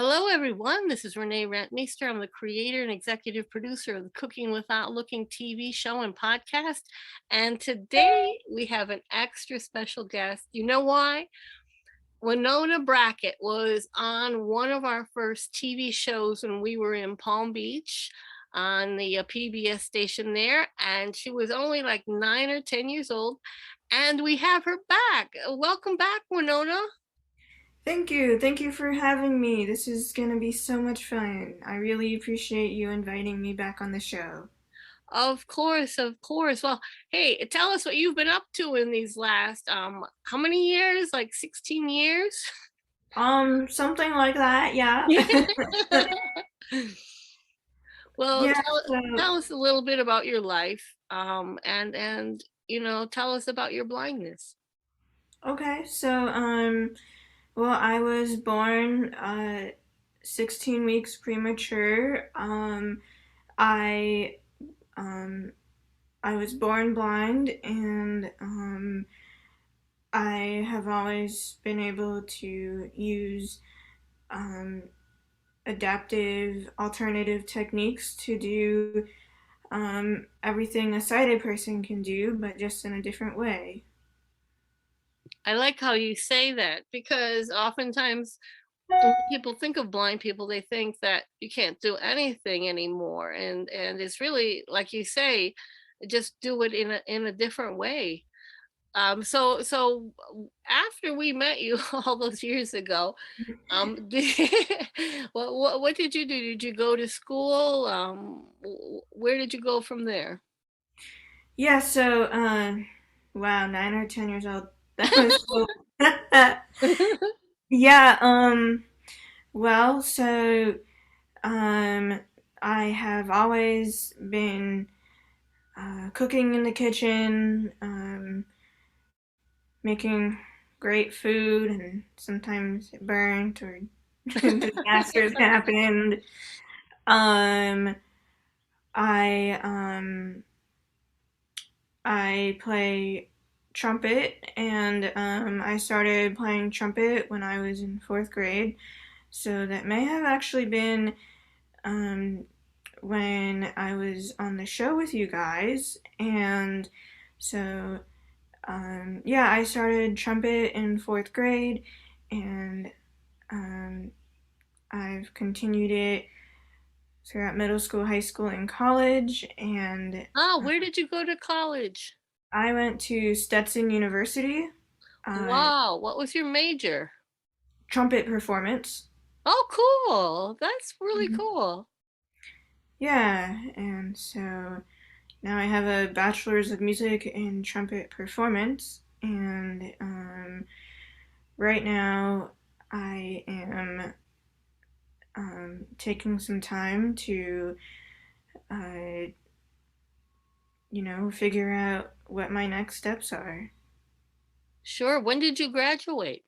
Hello, everyone. This is Renee Rentmeester. I'm the creator and executive producer of the Cooking Without Looking TV show and podcast. And today we have an extra special guest. You know why? Winona Brackett was on one of our first TV shows when we were in Palm Beach on the PBS station there. And she was only like 9 or 10 years old. And we have her back. Welcome back, Winona. Thank you. Thank you for having me. This is going to be so much fun. I really appreciate you inviting me back on the show. Of course, of course. Well, hey, tell us what you've been up to in these last how many years? Like 16 years? Something like that, yeah. Well, Yeah, tell so us a little bit about your life. And tell us about your blindness. okay. Well, I was born 16 weeks premature. I um I was born blind and I have always been able to use um adaptive alternative techniques to do everything a sighted person can do, but just in a different way. I like how you say that because oftentimes when people think of blind people, they think that you can't do anything anymore, and it's really like you say, just do it in a different way. So after we met you all those years ago, did, what did you do? Did you go to school? Where did you go from there? Yeah, wow, 9 or 10 years old. That was so. Yeah, well, um, I have always been cooking in the kitchen, making great food, and sometimes it burnt or disasters happened. Um, I um I play trumpet, and I started playing trumpet when I was in fourth grade. So that may have actually been um, when I was on the show with you guys. And so, yeah, I started trumpet in fourth grade, and um, I've continued it throughout middle school, high school, and college. And Where did you go to college? I went to Stetson University, uh, Wow, what was your major? trumpet performance. Oh, cool. That's really Mhm. cool. Yeah, and so now I have a bachelor's of music in trumpet performance, and right now I am taking some time to, uh, figure out what my next steps are Sure. When did you graduate?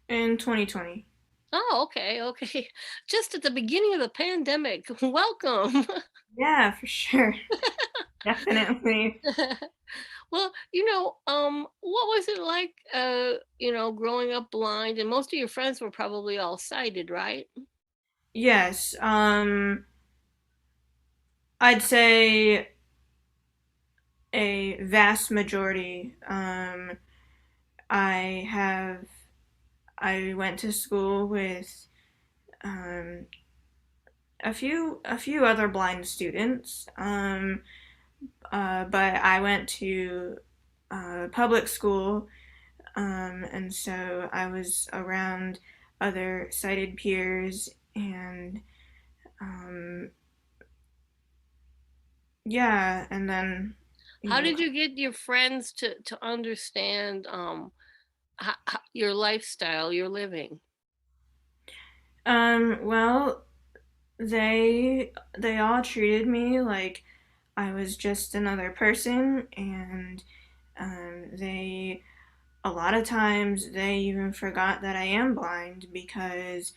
in 2020. Oh, okay, okay. Just at the beginning of the pandemic. Welcome. Yeah, for sure. Definitely. Well, what was it like, growing up blind? And most of your friends were probably all sighted, right? Yes, I'd say a vast majority. I have I went to school with um, a few other blind students, but I went to public school, and so I was around other sighted peers, and um, yeah, and then you How know, did you get your friends to understand your lifestyle, your living? well, they all treated me like I was just another person, and they a lot of times they even forgot that I am blind because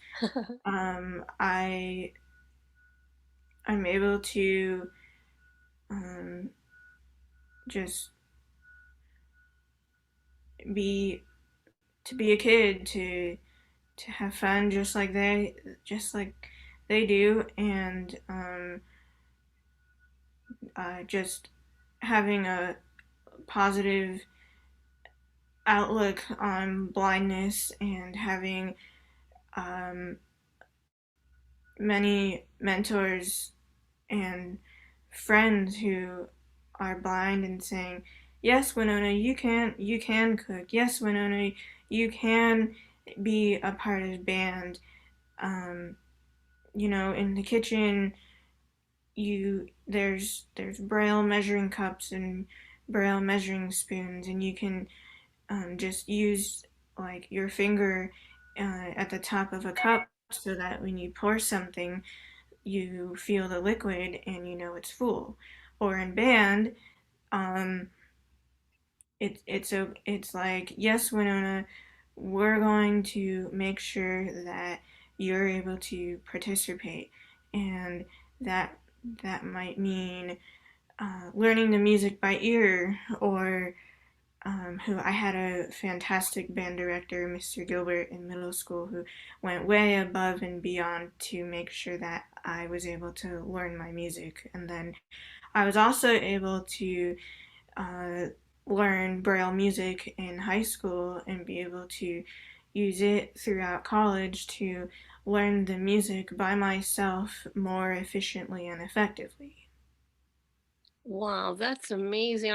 I'm able to um, just be be a kid, to have fun just like they do, and just having a positive outlook on blindness and having um, many mentors and friends who are blind and saying, "Yes, Winona, you can cook. Yes, Winona, you can be a part of band. Um, in the kitchen, there's braille measuring cups and braille measuring spoons, and you can just use like your finger at the top of a cup so that when you pour something, you feel the liquid and you know it's full." Or in band, um, it's like, "Yes, Winona, we're going to make sure that you're able to participate," and that that might mean learning the music by ear, or who I had a fantastic band director, Mr. Gilbert, in middle school, who went way above and beyond to make sure that I was able to learn my music. And then I was also able to uh, learn Braille music in high school and be able to use it throughout college to learn the music by myself more efficiently and effectively. Wow, that's amazing.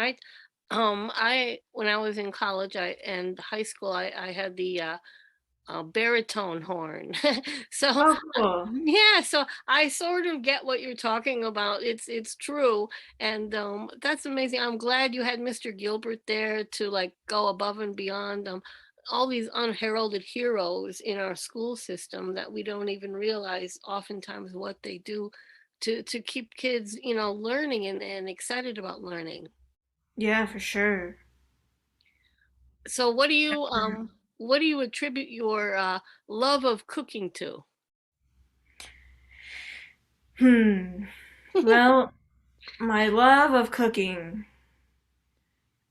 I when I was in college, I and high school, I had the baritone horn. So Oh, cool. yeah, so I sort of get what you're talking about. It's true, and that's amazing. I'm glad you had Mr. Gilbert there to like go above and beyond. All these unheralded heroes in our school system that we don't even realize oftentimes what they do to keep kids, learning and excited about learning. Yeah, for sure. So what do you attribute your love of cooking to? Hmm. Well, my love of cooking,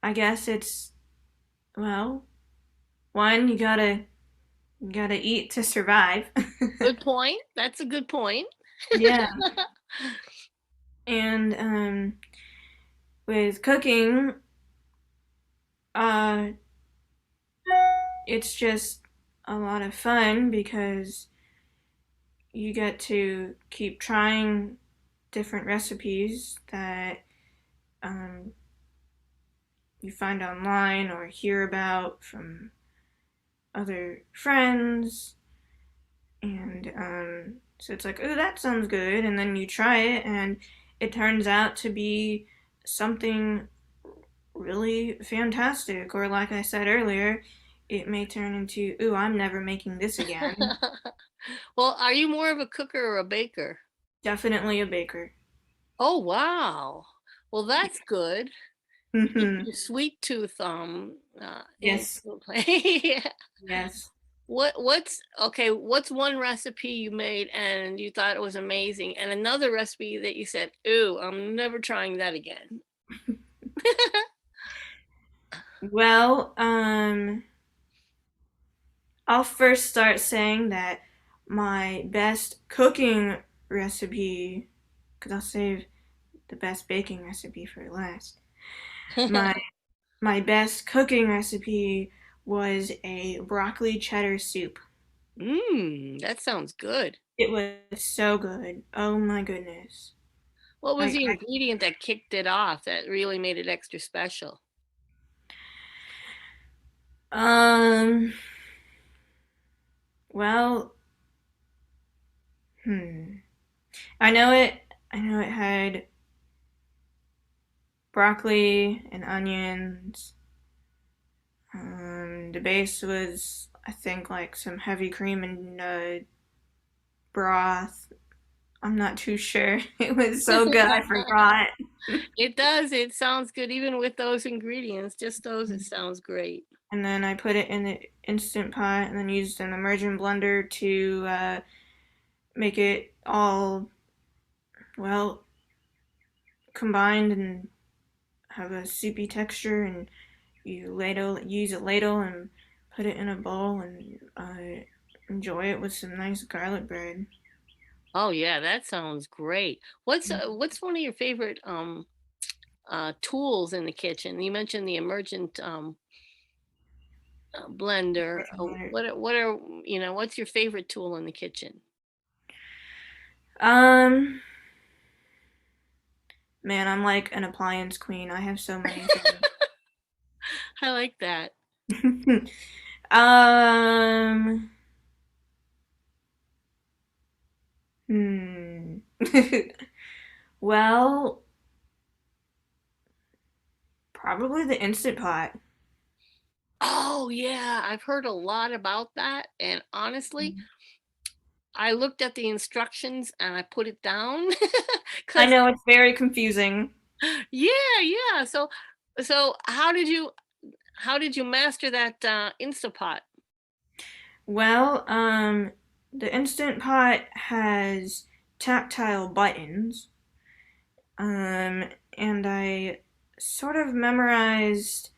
I guess it's, well, one, you gotta eat to survive. Good point. That's a good point. Yeah. And with cooking, uh, it's just a lot of fun because you get to keep trying different recipes that um, you find online or hear about from other friends. And so it's like, "Oh, that sounds good." And then you try it, and it turns out to be something really fantastic. Or, like I said earlier, it may turn into, "Ooh, I'm never making this again." Well, are you more of a cooker or a baker? Definitely a baker. Oh, wow. Well, that's good. Keep Hmm. your sweet tooth in Yes. play. Yeah. Yes. What's okay, what's one recipe you made and you thought it was amazing and another recipe that you said, "Ooh, I'm never trying that again." Well, I'll first start saying that my best cooking recipe, because I'll save the best baking recipe for last. My my best cooking recipe was a broccoli cheddar soup. That sounds good. It was so good. Oh my goodness. What was I, the ingredient that kicked it off that really made it extra special? um well, hmm. I know it had broccoli and onions. The base was, I think, like some heavy cream and broth. I'm not too sure. It was so good, I forgot. It does. It sounds good even with those ingredients. Just those, it sounds great. And then I put it in the instant pot and then used an immersion blender to make it all, well, combined and have a soupy texture. And use a ladle and put it in a bowl and enjoy it with some nice garlic bread. Oh yeah, that sounds great. What's one of your favorite tools in the kitchen? You mentioned the emergent blender. What are what's your favorite tool in the kitchen? Um, Man, I'm like an appliance queen. I have so many things. I like that. um, hmm. Well, probably the Instant Pot. Oh yeah, I've heard a lot about that, and honestly, I looked at the instructions and I put it down I because know it's very confusing. yeah, yeah. So how did you master that Instapot? Well, the Instant Pot has tactile buttons, um, and I sort of memorized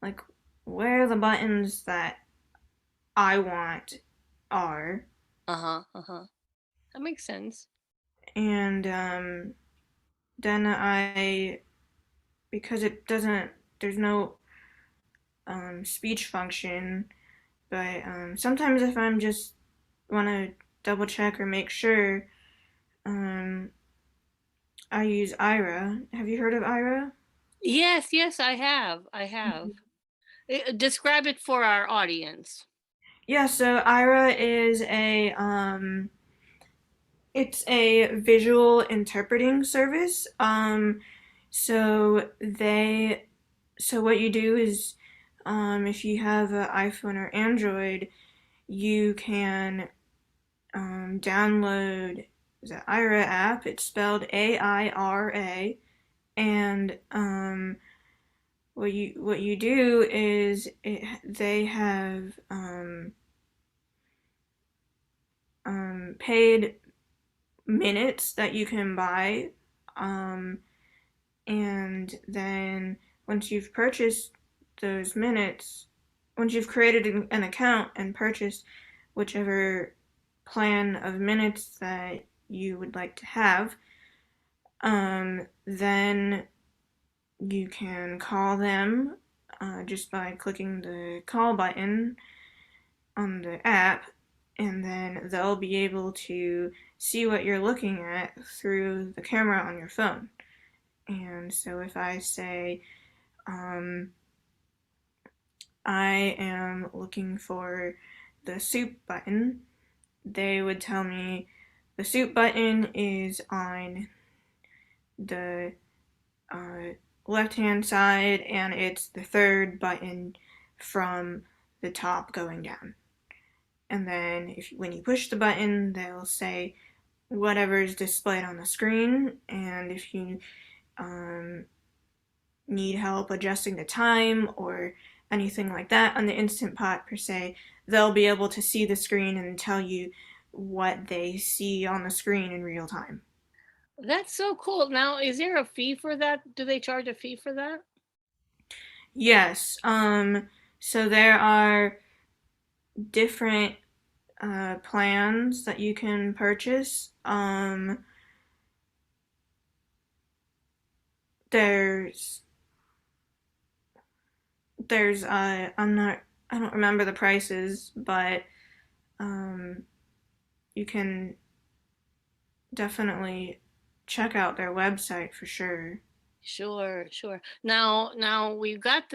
like where the buttons that I want are, Uh-huh, uh-huh. That makes sense. and then I because it doesn't there's no speech function, but sometimes if I'm just want to double check or make sure, um, I use Ira. Have you heard of Ira? Yes, yes, I have. I have. Describe it for our audience. Yeah, so Ira is it's a visual interpreting service. So they so what you do is if you have an iPhone or Android, you can download the Ira app. It's spelled AIRA, and what you do is they have paid minutes that you can buy, um, and then once you've purchased those minutes, once you've created an account and purchased whichever plan of minutes that you would like to have, then you can call them just by clicking the call button on the app, and then they'll be able to see what you're looking at through the camera on your phone. And so if I say, um, I am looking for the soup button, they would tell me the soup button is on the uh, left hand side and it's the third button from the top going down. And then when you push the button, they'll say whatever is displayed on the screen. And if you um, need help adjusting the time or anything like that on the Instant Pot per se, they'll be able to see the screen and tell you what they see on the screen in real time. That's so cool. Now, is there a fee for that? Do they charge a fee for that? Yes. So there are different plans that you can purchase. There's I don't remember the prices, but um, you can definitely check out their website for sure. Sure, sure. Now we've got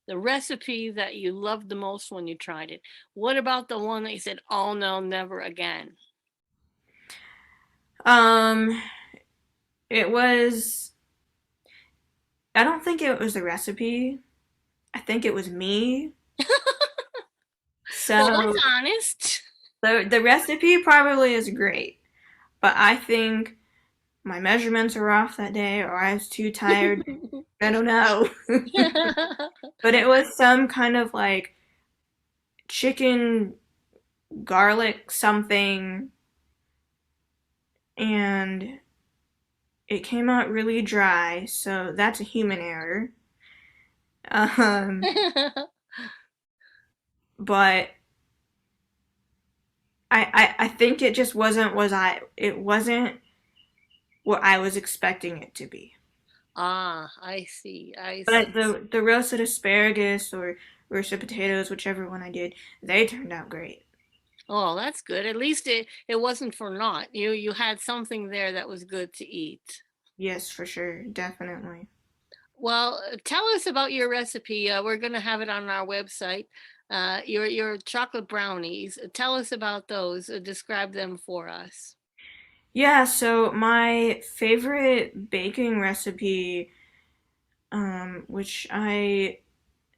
the recipe that you loved the most when you tried it. What about the one that you said, "Oh no, never again"? Um, it was. I don't think it was the recipe. I think it was me. Well, that's So honest. the recipe probably is great, but I think my measurements were off that day, or I was too tired. I don't know. But it was some kind of like chicken garlic something, and it came out really dry, so that's a human error. Um, but I think it just wasn't what I was expecting it to be. Ah, I see. I But see. the roasted asparagus or roasted potatoes, whichever one I did, they turned out great. Oh, that's good. At least it wasn't for naught. You had something there that was good to eat. Yes, for sure, definitely. Well, tell us about your recipe. We're going to have it on our website. Your chocolate brownies. Tell us about those. Describe them for us. Yeah, so my favorite baking recipe, which I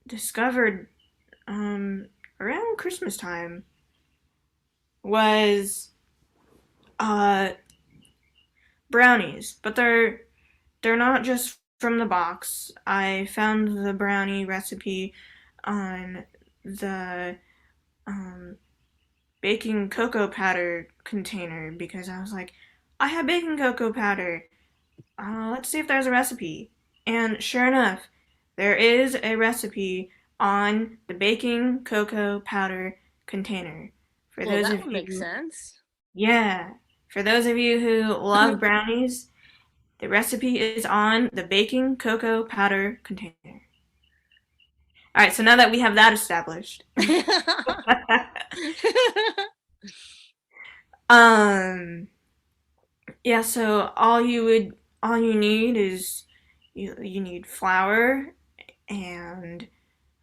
discovered around Christmas time, was uh, brownies. But they're not just from the box. I found the brownie recipe on the um, baking cocoa powder container because I was like, I have baking cocoa powder. Let's see if there's a recipe. And sure enough, there is a recipe on the baking cocoa powder container. For Well, those that of would make you, sense. yeah, for those of you who love brownies, the recipe is on the baking cocoa powder container. All right, so now that we have that established, um, yeah, so all you need is you need flour and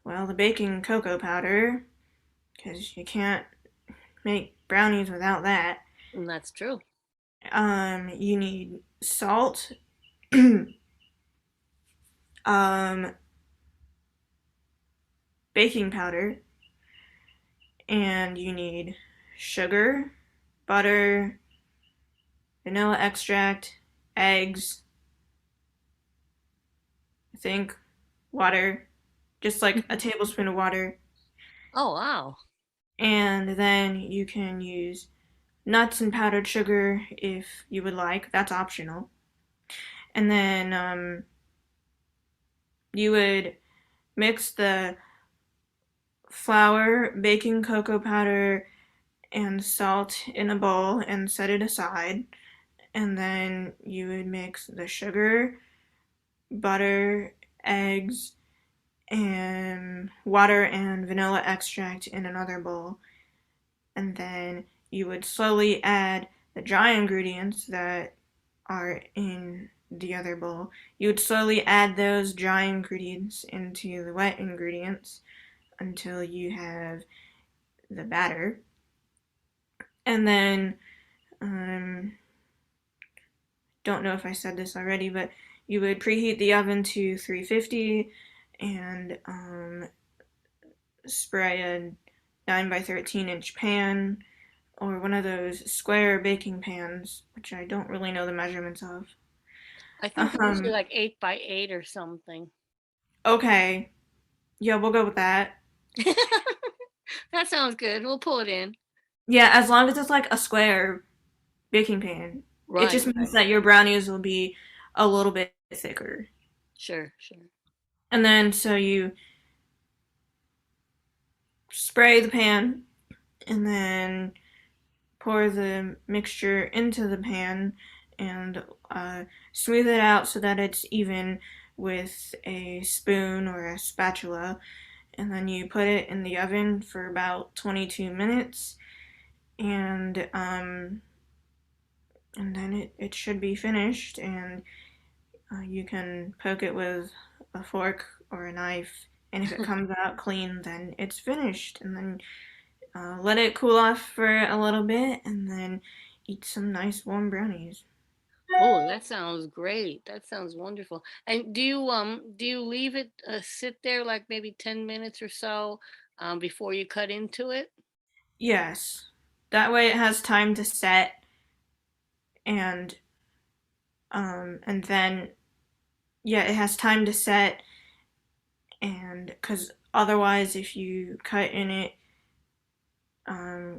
well, the baking cocoa powder because you can't make brownies without that. And that's true. You need salt, um, baking powder, and you need sugar, butter, vanilla extract, eggs, I think, water, just like a tablespoon of water. Oh, wow. And then you can use nuts and powdered sugar if you would like. That's optional. And then you would mix the flour, baking cocoa powder, and salt in a bowl and set it aside. And then you would mix the sugar, butter, eggs, and water and vanilla extract in another bowl. And then you would slowly add the dry ingredients that are in the other bowl. You would slowly add those dry ingredients into the wet ingredients until you have the batter. And then, don't know if I said this already, but you would preheat the oven to 350 and spray a 9 by 13-inch pan or one of those square baking pans, which I don't really know the measurements of. I think they're usually Um, like 8 by 8 or something. okay, yeah, we'll go with that. That sounds good. We'll pull it in. Yeah, as long as it's like a square baking pan. It Right, just means right. that your brownies will be a little bit thicker. Sure, sure. And then so you spray the pan and then pour the mixture into the pan and smooth it out so that it's even with a spoon or a spatula. And then you put it in the oven for about 22 minutes and and then it should be finished and you can poke it with a fork or a knife and if it comes out clean then it's finished and then let it cool off for a little bit and then eat some nice warm brownies. Oh, that sounds great. That sounds wonderful. And do you leave it sit there like maybe 10 minutes or so before you cut into it? Yes. That way it has time to set and and then yeah, it has time to set and cuz otherwise if you cut in it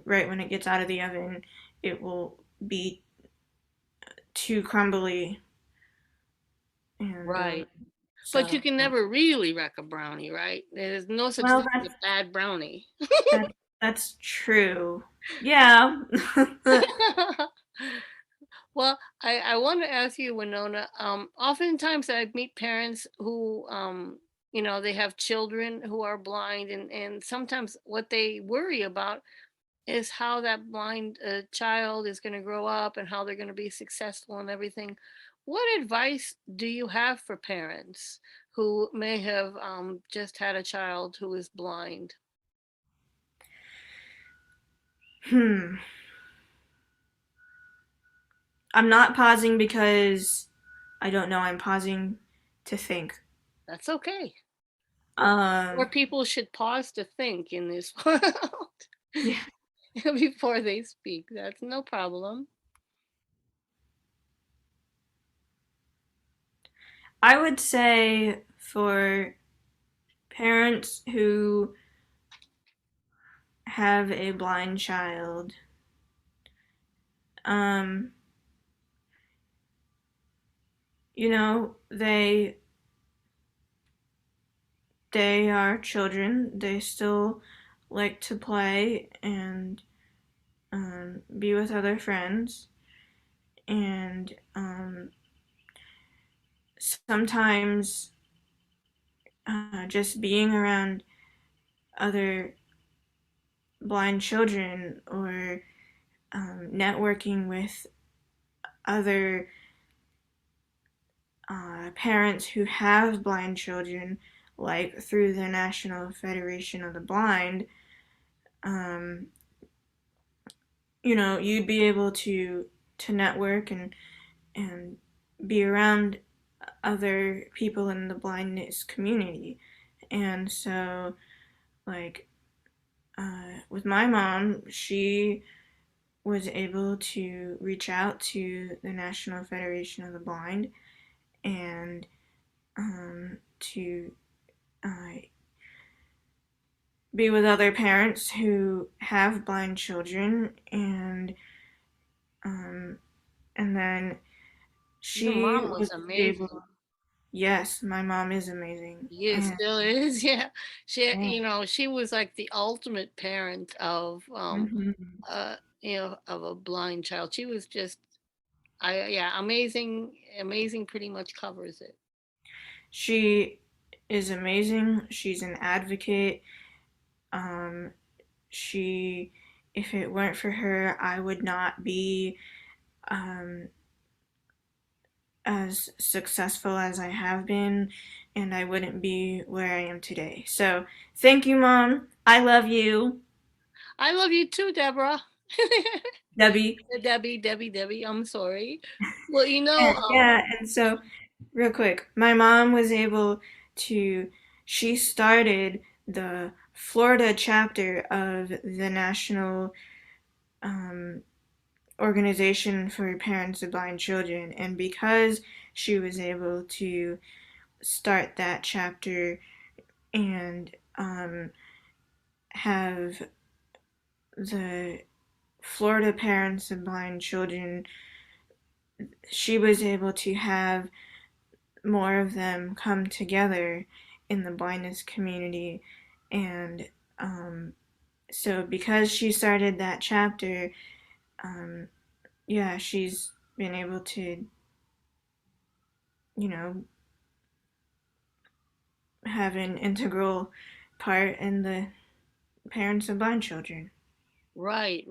right when it gets out of the oven, it will be too crumbly and Right. But you so can never really wreck a brownie, right? There's no such well thing as a bad brownie. that that's true. Yeah. Well, I want to ask you, Winona. Oftentimes I meet parents who, they have children who are blind, and sometimes what they worry about is how that blind child is going to grow up and how they're going to be successful and everything. What advice do you have for parents who may have just had a child who is blind? Hmm. I'm not pausing because I don't know. I'm pausing to think. That's okay. Or Um, people should pause to think in this world yeah. before they speak. That's no problem. I would say for parents who have a blind child, um, they are children. They still like to play and be with other friends, and sometimes just being around other blind children or networking with other parents who have blind children, like through the National Federation of the Blind, um, you'd be able to network and be around other people in the blindness community. And so, like, with my mom, she was able to reach out to the National Federation of the Blind and to uh, be with other parents who have blind children, um, and then Your she mom was was amazing. able. Yes, my mom is amazing, Yes, and still is. Yeah. She, yeah. she was like the ultimate parent of, Hmm. of a blind child. She was just, yeah, amazing. Amazing pretty much covers it. She is amazing. She's an advocate. Um, she, if it weren't for her, I would not be um, as successful as I have been, and I wouldn't be where I am today. So, thank you, Mom. I love you, I love you too, Deborah. Debbie. Debbie. I'm sorry. Well, And, yeah, and so, real quick, my mom was able to, she started the Florida chapter of the National um, Organization for Parents of Blind Children. And because she was able to start that chapter and have the Florida Parents of Blind Children, she was able to have more of them come together in the blindness community. And so, because she started that chapter, um, yeah, she's been able to, you know, have an integral part in the parents of blind children. right.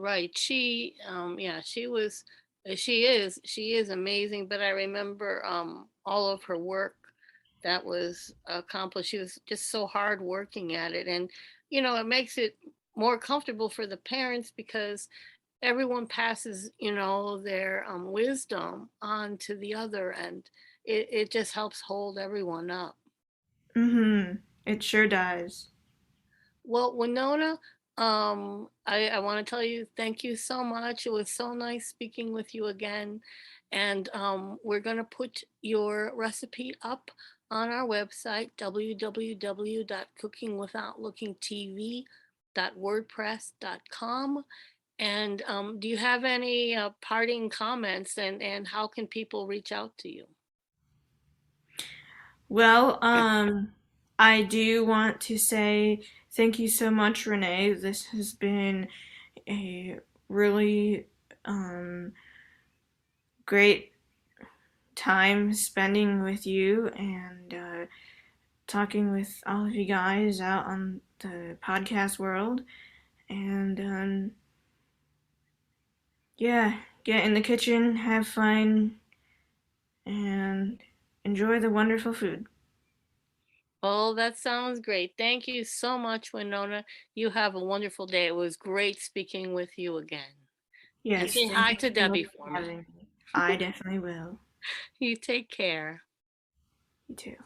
Yeah, she is amazing. But I remember all of her work that was accomplished. She was just so hard working at it, and it makes it more comfortable for the parents because everyone passes, their wisdom on to the other, and it just helps hold everyone up. Mm-hmm. It sure does. Well, Winona, I want to tell you thank you so much. It was so nice speaking with you again. And we're going to put your recipe up on our website, www.cookingwithoutlookingtv.wordpress.com. And do you have any parting comments, and how can people reach out to you? Well, I do want to say thank you so much, Renee. This has been a really great time spending with you and talking with all of you guys out on the podcast world. And yeah, get in the kitchen, have fun, and enjoy the wonderful food. Oh, that sounds great. Thank you so much, Winona. You have a wonderful day. It was great speaking with you again. And Yes, say thank hi you to so much Debbie for for me. having me. I definitely will. You take care. You too.